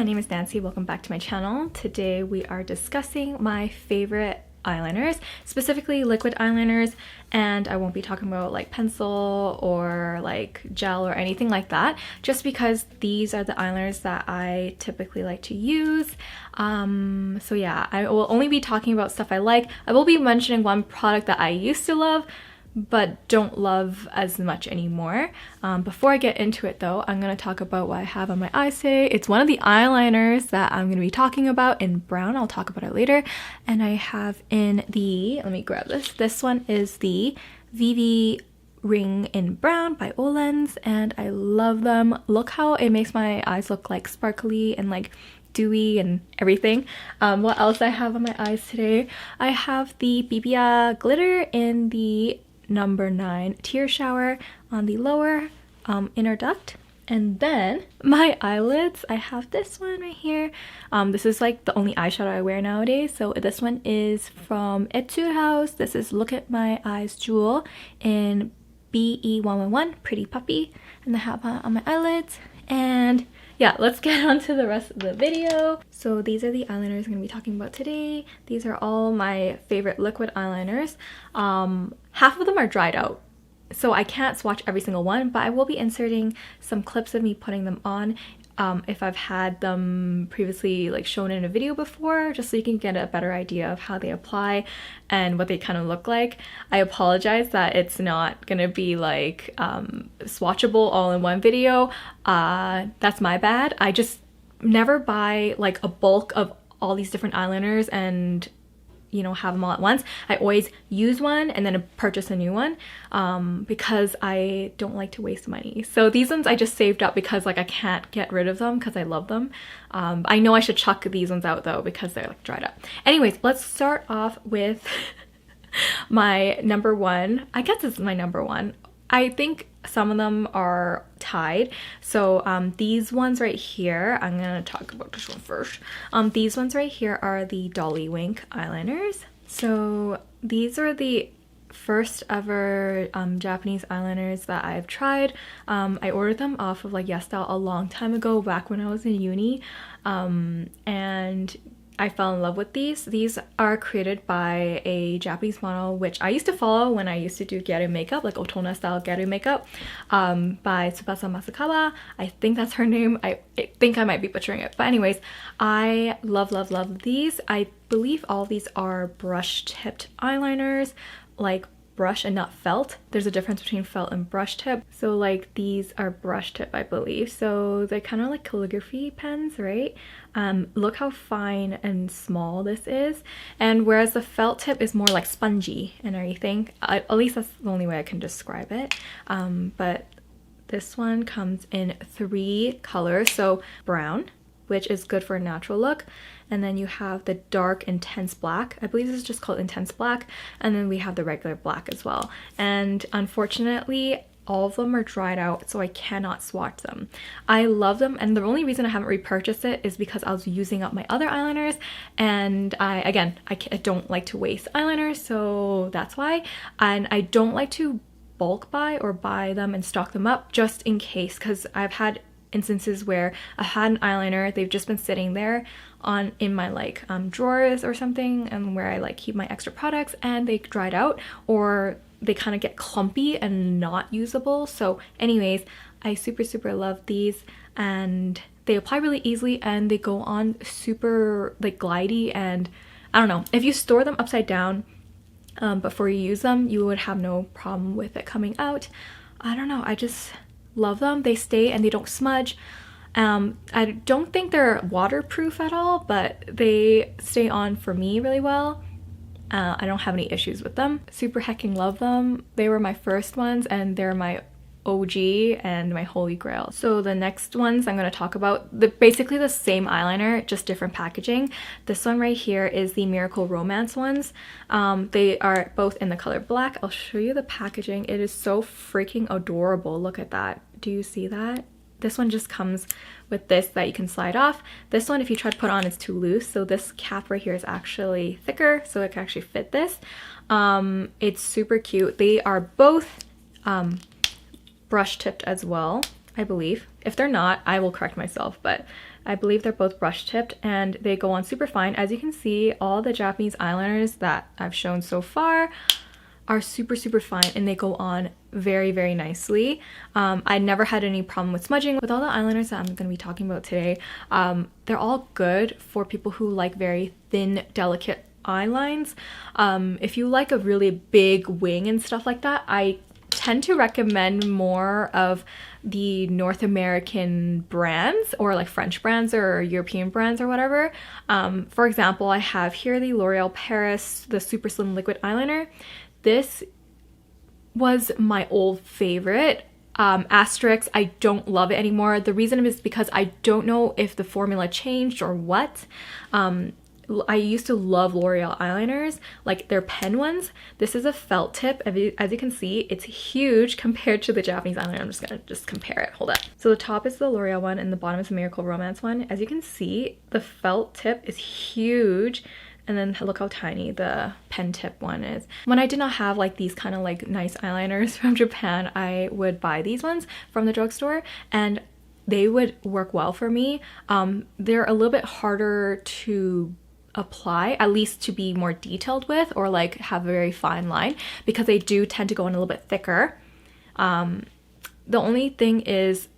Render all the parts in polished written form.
my name is Nancy. Welcome back to my channel. Today we are discussing my favorite eyeliners, specifically liquid eyeliners, and I won't be talking about like pencil or like gel or anything like that, just because these are the eyeliners that I typically like to use. So yeah, I will only be talking about stuff I like. I will be mentioning one product that I used to love but don't love as much anymore. Before I get into it though, I'm going to talk about what I have on my eyes today. It's one of the eyeliners that I'm going to be talking about in brown. I'll talk about it later. And I have in the, let me grab this. This one is the ViVi Ring in Brown by Eyeliners, and I love them. Look how it makes my eyes look like sparkly and like dewy and everything. What else I have on my eyes today? I have the BBA glitter in the number 9 tear shower on the lower inner duct. And then my eyelids, I have this one right here. This is like the only eyeshadow I wear nowadays. So this one is from Etude House. This is Look at My Eyes Jewel in BE111, Pretty Puppy. And I have that on my eyelids. And yeah, let's get on to the rest of the video. So these are the eyeliners I'm going to be talking about today. These are all my favorite liquid eyeliners. Half of them are dried out, so I can't swatch every single one, but I will be inserting some clips of me putting them on if I've had them previously like shown in a video before, just so you can get a better idea of how they apply and what they kind of look like. I apologize that it's not gonna be like swatchable all in one video. That's my bad. I just never buy like a bulk of all these different eyeliners and have them all at once. I always use one and then purchase a new one because I don't like to waste money. So these ones I just saved up because like I can't get rid of them because I love them. I know I should chuck these ones out though because they're like dried up. Anyways, let's start off with my number one. I guess it's my number one. I think some of them are tied. So these ones right here, I'm gonna talk about this one first. These ones right here are the Dolly Wink eyeliners. So these are the first ever Japanese eyeliners that I've tried. I ordered them off of like YesStyle a long time ago, back when I was in uni, and I fell in love with these. These are created by a Japanese model which I used to follow when I used to do gyaru makeup, like Otona style gyaru makeup, by Tsubasa Masakawa. I think that's her name. I think I might be butchering it. But anyways, I love these. I believe all these are brush tipped eyeliners, like brush and not felt. There's a difference between felt and brush tip. So like these are brush tip, I believe. So they're kind of like calligraphy pens, right? Look how fine and small this is. And whereas the felt tip is more like spongy and everything, at least that's the only way I can describe it. But this one comes in 3 colors. So brown, which is good for a natural look, and then you have the dark intense black. I believe this is just called intense black, and then we have the regular black as well. And unfortunately all of them are dried out, so I cannot swatch them. I love them, and the only reason I haven't repurchased it is because I was using up my other eyeliners, and I don't like to waste eyeliners, so that's why. And I don't like to bulk buy or buy them and stock them up just in case, because I've had instances where I had an eyeliner, they've just been sitting there in my like drawers or something, and where I like keep my extra products, and they dried out or they kind of get clumpy and not usable. So anyways, I super love these, and they apply really easily and they go on super like glidey, and I don't know, if you store them upside down before you use them, you would have no problem with it coming out. I don't know, I just love them. They stay and they don't smudge. I don't think they're waterproof at all, but they stay on for me really well. I don't have any issues with them. Super hecking love them. They were my first ones and they're my OG and my holy grail. So the next ones I'm going to talk about, basically the same eyeliner, just different packaging. This one right here is the Miracle Romance ones. They are both in the color black. I'll show you the packaging. It is so freaking adorable. Look at that. Do you see that? This one just comes with this that you can slide off. This one, if you try to put on, it's too loose. So this cap right here is actually thicker, so it can actually fit this. It's super cute. They are both brush tipped as well. I believe. If they're not, I will correct myself, but I believe they're both brush tipped and they go on super fine. As you can see, all the Japanese eyeliners that I've shown so far are super fine and they go on very nicely. I never had any problem with smudging. With all the eyeliners that I'm going to be talking about today, they're all good for people who like very thin, delicate eye lines. If you like a really big wing and stuff like that, I tend to recommend more of the North American brands, or like French brands or European brands or whatever. For example, I have here the L'Oreal Paris, the Super Slim Liquid Eyeliner. This was my old favorite. Asterisk, I don't love it anymore. The reason is because I don't know if the formula changed or what. I used to love L'Oreal eyeliners, like their pen ones. This is a felt tip. As you can see, it's huge compared to the Japanese eyeliner. I'm just gonna compare it. Hold up. So the top is the L'Oreal one and the bottom is the Miracle Romance one. As you can see, the felt tip is huge. And then look how tiny the pen tip one is. When I did not have like these kind of like nice eyeliners from Japan, I would buy these ones from the drugstore and they would work well for me. They're a little bit harder to apply, at least to be more detailed with, or like have a very fine line, because they do tend to go in a little bit thicker. The only thing is,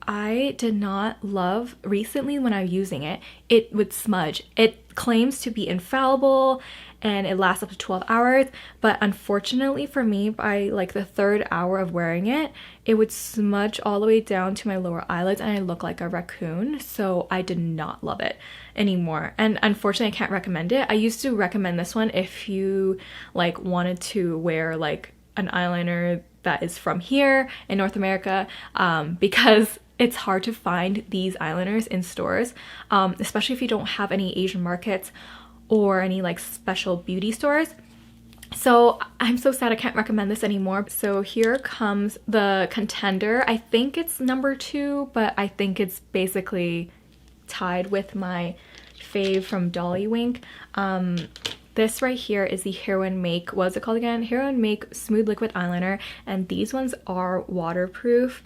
I did not love recently when I was using it, it would smudge. It claims to be infallible and it lasts up to 12 hours, but unfortunately for me, by like the third hour of wearing it, it would smudge all the way down to my lower eyelids and I look like a raccoon. So I did not love it anymore, and unfortunately I can't recommend it. I used to recommend this one if you like wanted to wear like an eyeliner that is from here in North America, because it's hard to find these eyeliners in stores, especially if you don't have any Asian markets or any like special beauty stores. So I'm so sad I can't recommend this anymore. So here comes the contender. I think it's number 2, but I think it's basically tied with my fave from Dolly Wink. This right here is the Hero and Make, what's it called again? Hero and Make Smooth Liquid Eyeliner, and these ones are waterproof.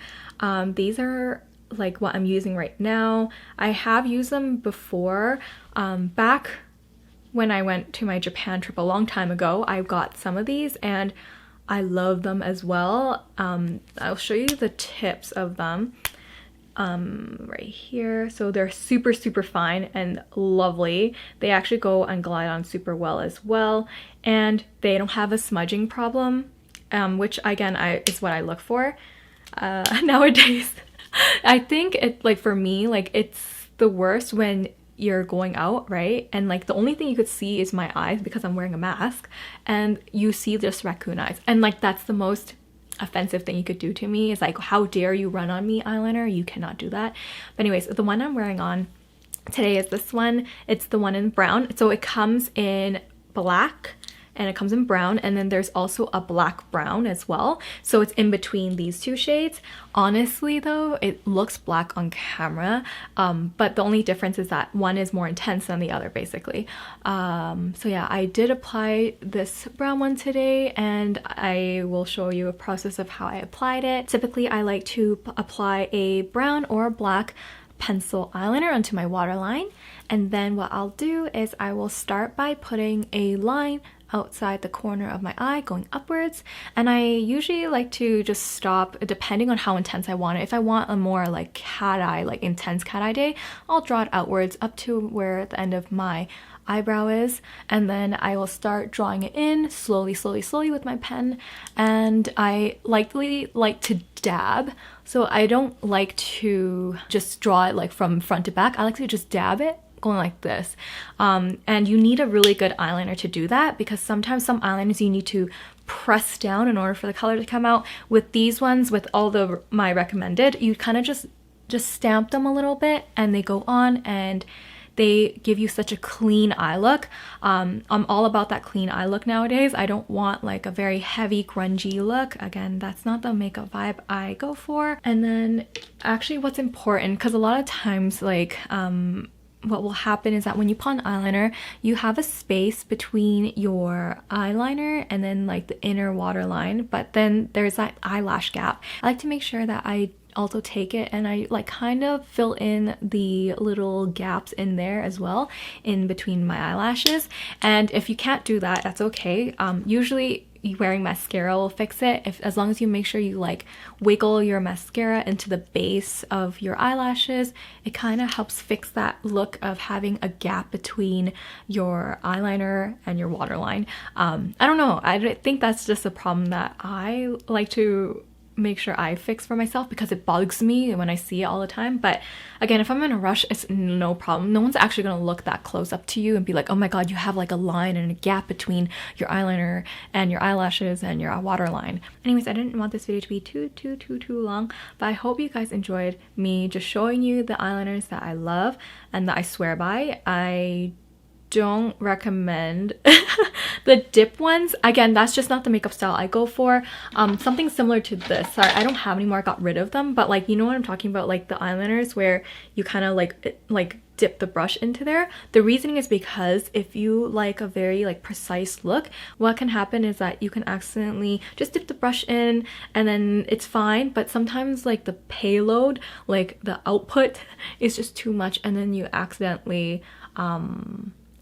These are like what I'm using right now. I have used them before. Back when I went to my Japan trip a long time ago, I got some of these and I love them as well. I'll show you the tips of them right here. So they're super fine and lovely. They actually go and glide on super well as well, and they don't have a smudging problem, which again is what I look for nowadays. I think it, like for me, like it's the worst when you're going out, right? And like the only thing you could see is my eyes because I'm wearing a mask, and you see just raccoon eyes, and like that's the most offensive thing you could do to me. Is like, how dare you run on me, eyeliner? You cannot do that. But anyways, the one I'm wearing on today is this one. It's the one in brown. So it comes in black and it comes in brown, and then there's also a black brown as well. So it's in between these two shades. Honestly though, it looks black on camera, but the only difference is that one is more intense than the other basically. So yeah, I did apply this brown one today, and I will show you a process of how I applied it. Typically I like to apply a brown or black pencil eyeliner onto my waterline, and then what I'll do is I will start by putting a line outside the corner of my eye going upwards, and I usually like to just stop depending on how intense I want it. If I want a more like cat eye, like intense cat eye day, I'll draw it outwards up to where the end of my eyebrow is, and then I will start drawing it in slowly with my pen. And I likely like to dab, so I don't like to just draw it like from front to back. I like to just dab it going like this, and you need a really good eyeliner to do that, because sometimes some eyeliners you need to press down in order for the color to come out. With these ones, with all the my recommended, you kind of just stamp them a little bit and they go on, and they give you such a clean eye look. I'm all about that clean eye look nowadays. I don't want like a very heavy grungy look. Again, that's not the makeup vibe I go for. And then actually what's important, because a lot of times like what will happen is that when you put on eyeliner, you have a space between your eyeliner and then like the inner waterline, but then there's that eyelash gap. I like to make sure that I also take it and I like kind of fill in the little gaps in there as well in between my eyelashes. And if you can't do that, that's okay. Usually wearing mascara will fix it, as long as you make sure you like wiggle your mascara into the base of your eyelashes. It kind of helps fix that look of having a gap between your eyeliner and your waterline. I don't know, I think that's just a problem that I like to make sure I fix for myself because it bugs me when I see it all the time. But again, if I'm in a rush, it's no problem. No one's actually gonna look that close up to you and be like, oh my god, you have like a line and a gap between your eyeliner and your eyelashes and your waterline. Anyways, I didn't want this video to be too long, but I hope you guys enjoyed me just showing you the eyeliners that I love and that I swear by. I don't recommend the dip ones. Again, that's just not the makeup style I go for. Something similar to this. Sorry, I don't have any more. I got rid of them, but like, you know what I'm talking about, like the eyeliners where you kind of like dip the brush into there. The reasoning is because if you like a very like precise look, what can happen is that you can accidentally just dip the brush in and then it's fine, but sometimes like the payload, like the output is just too much and then you accidentally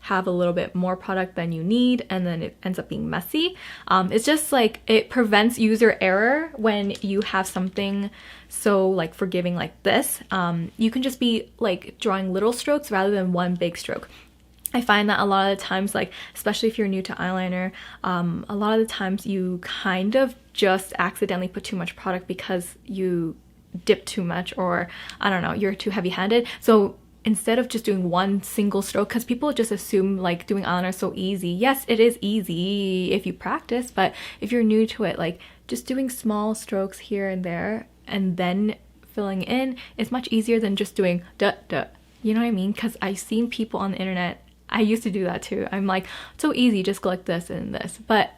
have a little bit more product than you need and then it ends up being messy. It's just like it prevents user error when you have something so like forgiving like this. You can just be like drawing little strokes rather than one big stroke. I find that a lot of the times, like especially if you're new to eyeliner, a lot of the times you kind of just accidentally put too much product because you dip too much, or I don't know, you're too heavy-handed. So instead of just doing one single stroke, because people just assume like doing eyeliner is so easy. Yes, it is easy if you practice, but if you're new to it, like just doing small strokes here and there and then filling in is much easier than just doing duh duh. You know what I mean? Because I've seen people on the internet, I used to do that too. I'm like, it's so easy, just go like this and this. But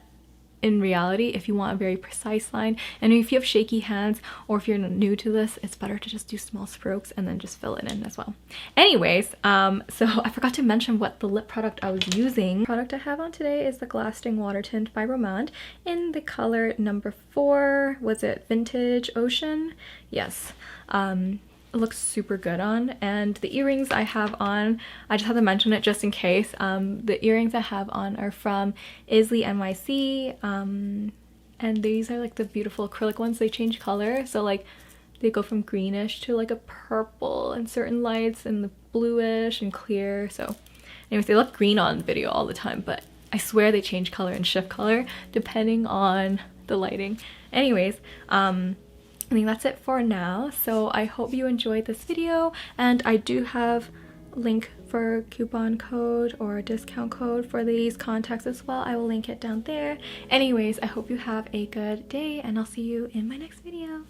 in reality, if you want a very precise line, and if you have shaky hands or if you're new to this, it's better to just do small strokes and then just fill it in as well. Anyways, so I forgot to mention what the lip product I was using. The product I have on today is the Lasting Water Tint by Romance in the color number 4. Was it Vintage Ocean? Yes. It looks super good on, and the earrings I have on, I just have to mention it just in case. The earrings I have on are from Isley NYC, and these are like the beautiful acrylic ones. They change color, so like they go from greenish to like a purple in certain lights and the bluish and clear. So anyways, they look green on video all the time, but I swear they change color and shift color depending on the lighting. Anyways, I think that's it for now. So I hope you enjoyed this video, and I do have a link for coupon code or discount code for these contacts as well. I will link it down there. Anyways, I hope you have a good day and I'll see you in my next video.